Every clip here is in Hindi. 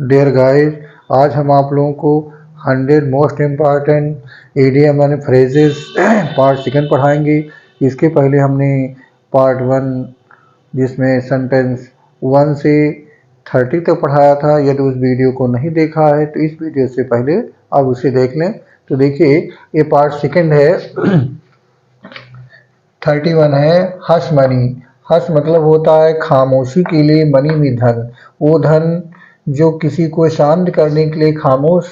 डियर गाइस, आज हम आप लोगों को 100 most important idiom and phrases part second पढ़ाएंगे। इसके पहले हमने पार्ट 1 जिसमें सेंटेंस 1 से 30 तक पढ़ाया था। यदि उस वीडियो को नहीं देखा है तो इस वीडियो से पहले आप उसे देख लें। तो देखिए, ये पार्ट सेकंड है। 31 है हश मनी। हश मतलब होता है खामोशी के लिए, मनी में धन। वो धन जो किसी को शांत करने के लिए, खामोश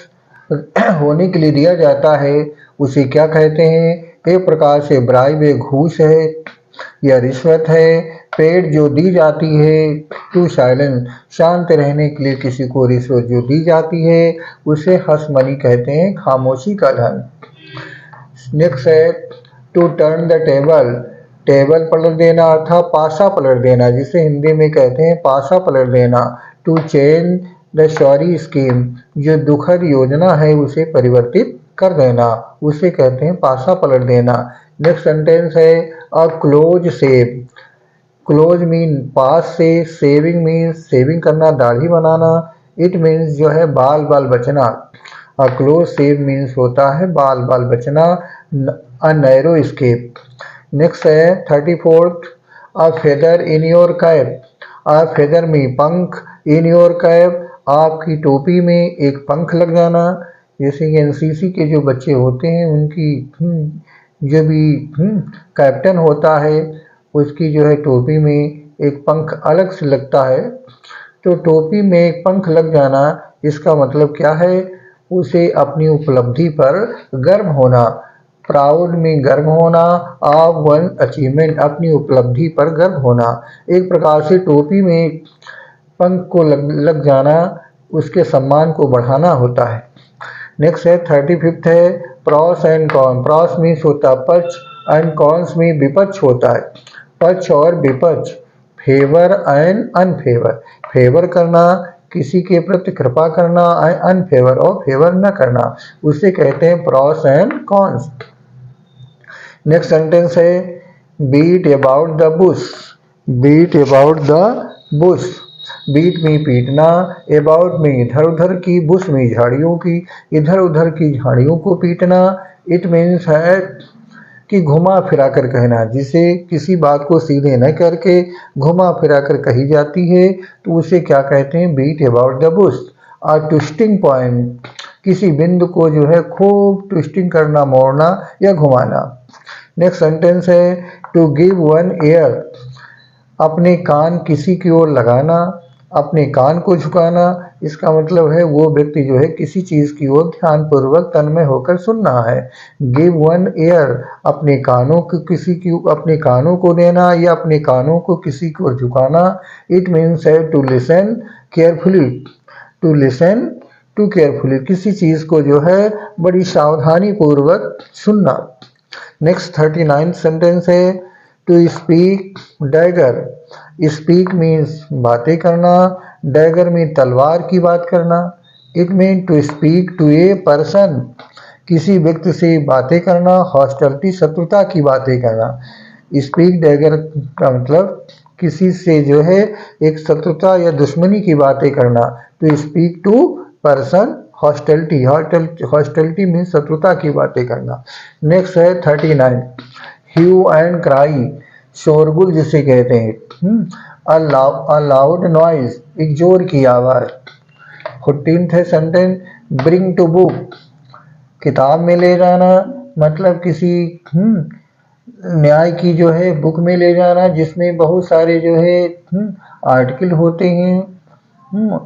होने के लिए दिया जाता है, उसे क्या कहते हैं? एक प्रकार से ब्राइब है, घूस है या रिश्वत है। पेड जो दी जाती है, टू साइलेंस शांत रहने के लिए किसी को रिश्वत जो दी जाती है उसे हश मनी कहते हैं, खामोशी का धन। नेक्स्ट है to turn the table. Table पलट देना अर्थात पासा पलट देना, जिसे हिंदी में कहते हैं पासा पलट देना। To change the sorry scheme, जो दुखद योजना है उसे परिवर्तित कर देना, उसे कहते हैं पासा पलट देना। नेक्स्ट सेंटेंस है a close shave. Close mean पास से, सेविंग मीन सेविंग करना, दाढ़ी बनाना। इट मीन्स जो है बाल बाल बचना। अ क्लोज शेव मीन्स होता है बाल बाल बचना। A narrow escape. नेक्स्ट है 34th a feather in your cap. A feather में पंख, इन योर कैप आपकी टोपी में एक पंख लग जाना। जैसे कि एनसीसी के जो बच्चे होते हैं उनकी जो भी कैप्टन होता है उसकी जो है टोपी में एक पंख अलग से लगता है। तो टोपी में एक पंख लग जाना, इसका मतलब क्या है? उसे अपनी उपलब्धि पर गर्व होना। प्राउड में गर्व होना, ऑफ वन अचीवमेंट अपनी उपलब्धि पर गर्व होना। एक प्रकार से टोपी में पंख को लग जाना उसके सम्मान को बढ़ाना होता है। नेक्स्ट है 35th है pros and con. Pros means होता है पक्ष एंड कॉन्स में विपक्ष होता है, पक्ष और विपक्ष। फेवर एंड अनफेवर, फेवर करना किसी के प्रति कृपा करना, अनफेवर और फेवर न करना, उसे कहते हैं pros and cons. Next sentence है beat about the bush. Beat about the bush, beat में पीटना, अबाउट में इधर उधर की, बुश में झाड़ियों की, इधर उधर की झाड़ियों को पीटना। इट मीन्स है कि घुमा फिरा कर कहना, जिसे किसी बात को सीधे न करके घुमा फिरा कर कही जाती है तो उसे क्या कहते हैं? Beat about the bush. A twisting point, किसी बिंदु को जो है खूब ट्विस्टिंग करना, मोड़ना या घुमाना। नेक्स्ट सेंटेंस है टू गिव वन ईयर। अपने कान किसी की ओर लगाना, अपने कान को झुकाना, इसका मतलब है वो व्यक्ति जो है किसी चीज की ओर ध्यानपूर्वक तन्मय होकर सुन रहा है। गिव वन ईयर, अपने कानों को किसी की, अपने कानों को देना या अपने कानों को किसी की ओर झुकाना। इट मीन्स है to listen carefully. To listen to carefully, किसी चीज को जो है बड़ी सावधानी पूर्वक सुनना। नेक्स्ट 39th सेंटेंस है to speak dagger. Speak means बातें करना, डैगर में तलवार की बात करना। It mean to speak to a person, किसी व्यक्ति से बातें करना, हॉस्टिलिटी शत्रुता की बातें करना। स्पीक डैगर का मतलब किसी से जो है एक शत्रुता या दुश्मनी की बातें करना। तो speak to person hostility, hostility mean शत्रुता की बातें करना। नेक्स्ट है 39 ह्यू एंड क्राई, शोरगुल जिसे कहते हैं। अ लाउड नॉइज, एक जोर की आवाज। 14th है सेंटेंस ब्रिंग टू बुक, किताब में ले जाना, मतलब किसी न्याय की जो है बुक में ले जाना जिसमें बहुत सारे जो है आर्टिकल होते हैं,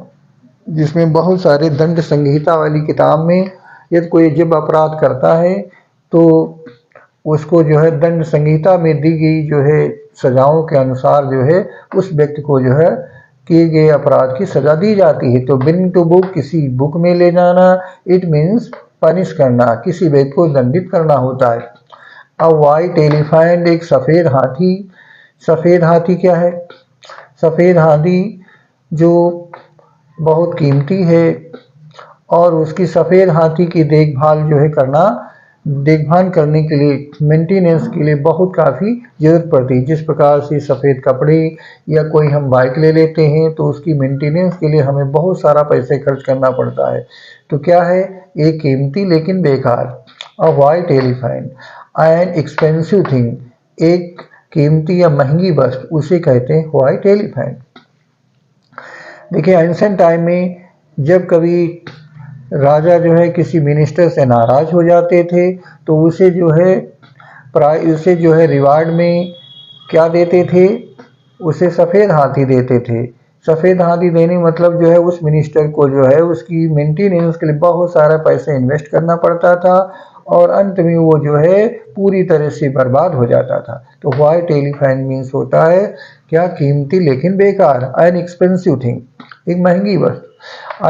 जिसमें बहुत सारे दंड संहिता वाली किताब में यदि कोई जब अपराध करता है तो उसको जो है दंड संहिता में दी गई जो है सजाओं के अनुसार जो है उस व्यक्ति को जो है किए गए अपराध की सजा दी जाती है। तो ब्रिंग टू बुक, किसी बुक में ले जाना। इट मीन्स पनिश करना, किसी व्यक्ति को दंडित करना होता है। अ वाइट एलिफेंट, एक सफ़ेद हाथी। सफ़ेद हाथी क्या है? सफ़ेद हाथी जो बहुत कीमती है और उसकी सफ़ेद हाथी की देखभाल जो है करना देखभाल करने के लिए, मेंटेनेंस के लिए बहुत काफ़ी ज़रूरत पड़ती है। जिस प्रकार से सफ़ेद कपड़े या कोई हम बाइक ले लेते हैं तो उसकी मेंटेनेंस के लिए हमें बहुत सारा पैसे खर्च करना पड़ता है। तो क्या है, एक कीमती लेकिन बेकार, a white elephant, an expensive thing, एक कीमती या महंगी वस्तु, उसे कहते हैं व्हाइट एलिफेंट। देखिए एंशिएंट टाइम में जब कभी राजा जो है किसी मिनिस्टर से नाराज हो जाते थे तो उसे जो है रिवार्ड में क्या देते थे, उसे सफ़ेद हाथी देते थे। सफ़ेद हाथी देने मतलब जो है उस मिनिस्टर को जो है उसकी मेंटेनेंस के लिए बहुत सारा पैसे इन्वेस्ट करना पड़ता था और अंत में वो जो है पूरी तरह से बर्बाद हो जाता था। तो व्हाइट एलिफेंट मीन्स होता है क्या, कीमती लेकिन बेकार, एन एक्सपेंसिव थिंग, एक महंगी वस्तु।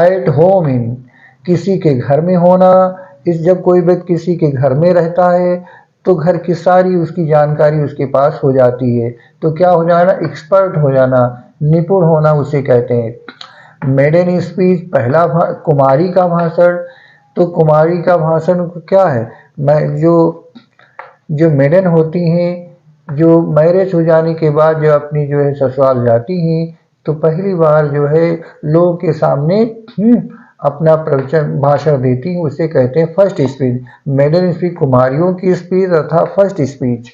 एट होम इन, किसी के घर में होना, इस जब कोई व्यक्ति किसी के घर में रहता है तो घर की सारी उसकी जानकारी उसके पास हो जाती है। तो क्या हो जाना, एक्सपर्ट हो जाना, निपुण होना उसे कहते हैं। मेडन स्पीच, पहला कुमारी का भाषण। तो कुमारी का भाषण क्या है, मैं जो मेडन होती हैं, जो मैरिज हो जाने के बाद जो अपनी जो है ससुराल जाती हैं तो पहली बार जो है लोगों के सामने अपना प्रवचन भाषण देती हैं, उसे कहते हैं फर्स्ट स्पीच। मेडन स्पीच कुमारियों की स्पीच अर्थात first speech.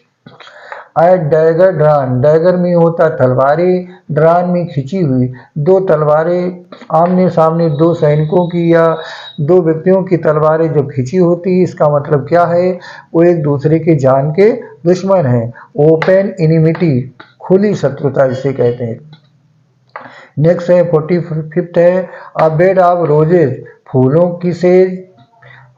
At dagger drawn, dagger में होता तलवारें, ड्रान में खिंची हुई, दो तलवारें आमने सामने, दो सैनिकों की या दो व्यक्तियों की तलवारें जब खिंची होती है इसका मतलब क्या है, वो एक दूसरे के जान के दुश्मन हैं। ओपन इनिमिटी, खुली शत्रुता इसे कहते हैं। नेक्स्ट है 45th है, अ बेड ऑफ रोजेज, फूलों की सेज।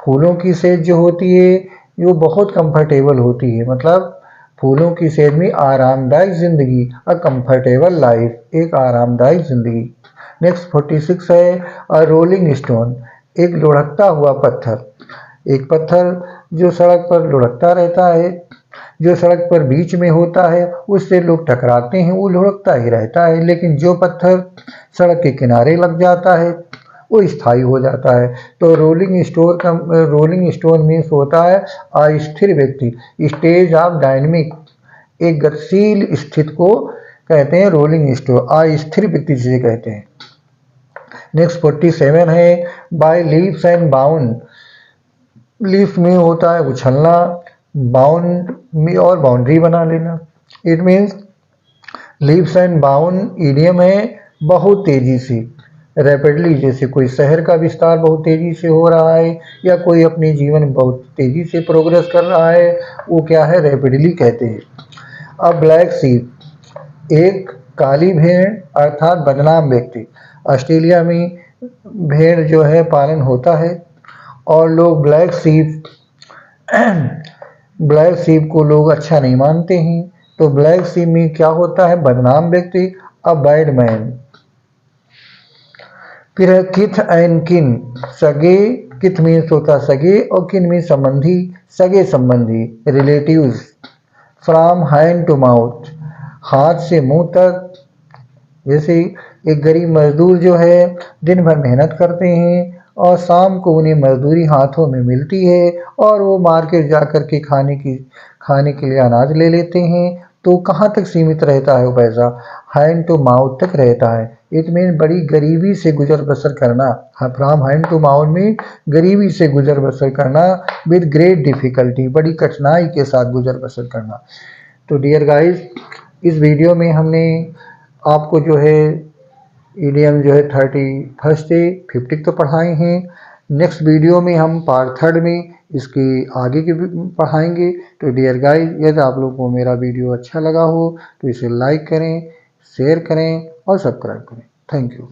फूलों की सेज जो होती है वो बहुत कंफर्टेबल होती है, मतलब फूलों की सेज में आरामदायक जिंदगी, अ कंफर्टेबल लाइफ, एक आरामदायक जिंदगी। नेक्स्ट 46 है, अ रोलिंग स्टोन, एक लुढ़कता हुआ पत्थर। एक पत्थर जो सड़क पर लुढ़कता रहता है, जो सड़क पर बीच में होता है उससे लोग टकराते हैं, वो लुढ़कता ही रहता है, लेकिन जो पत्थर सड़क के किनारे लग जाता है वो स्थायी हो जाता है। तो रोलिंग स्टोन मीन्स होता है अस्थिर व्यक्ति, स्टेज ऑफ डायनेमिक, एक गतिशील स्थिति को कहते हैं रोलिंग स्टोन, अस्थिर व्यक्ति जिसे कहते हैं। नेक्स्ट 47 है, by leaves and bound. Leaf में होता है उछलना, बाउंड में और बाउंड्री बना लेना। It means leaves and bound idiom है बहुत तेजी से, रैपिडली, जैसे कोई शहर का विस्तार बहुत तेजी से हो रहा है या कोई अपने जीवन में बहुत तेजी से प्रोग्रेस कर रहा है, वो क्या है, रैपिडली कहते हैं। अब ब्लैक शीप, एक काली भेड़ अर्थात बदनाम व्यक्ति। ऑस्ट्रेलिया में भेड़ जो है पालन होता है और लोग ब्लैक शीप को लोग अच्छा नहीं मानते हैं। तो ब्लैक शीप में क्या होता है, बदनाम व्यक्ति, अ बैड मैन। फिर है किथ एंड किन, सगे, किथ मीन्स होता सगे और किन मीन्स संबंधी, सगे संबंधी, relatives. From hand to mouth, हाथ से मुंह तक। जैसे एक गरीब मजदूर जो है दिन भर मेहनत करते हैं और शाम को उन्हें मजदूरी हाथों में मिलती है और वो मार्केट जाकर के खाने के लिए अनाज ले लेते हैं। तो कहाँ तक सीमित रहता है वो पैसा, हैंड टू माउथ तक रहता है। इट मीन बड़ी गरीबी से गुजर बसर करना, फ्रॉम हैंड टू माउथ में गरीबी से गुजर बसर करना, विद ग्रेट डिफिकल्टी, बड़ी कठिनाई के साथ गुजर बसर करना। तो डियर गाइस, इस वीडियो में हमने आपको जो है ईडीएम जो है 31 से 50 तो पढ़ाए हैं। नेक्स्ट वीडियो में हम पार्ट 3 में इसके आगे के पढ़ाएंगे। तो डियर गाइस, यदि आप लोगों को मेरा वीडियो अच्छा लगा हो तो इसे लाइक करें, शेयर करें और सब्सक्राइब करें। Thank you.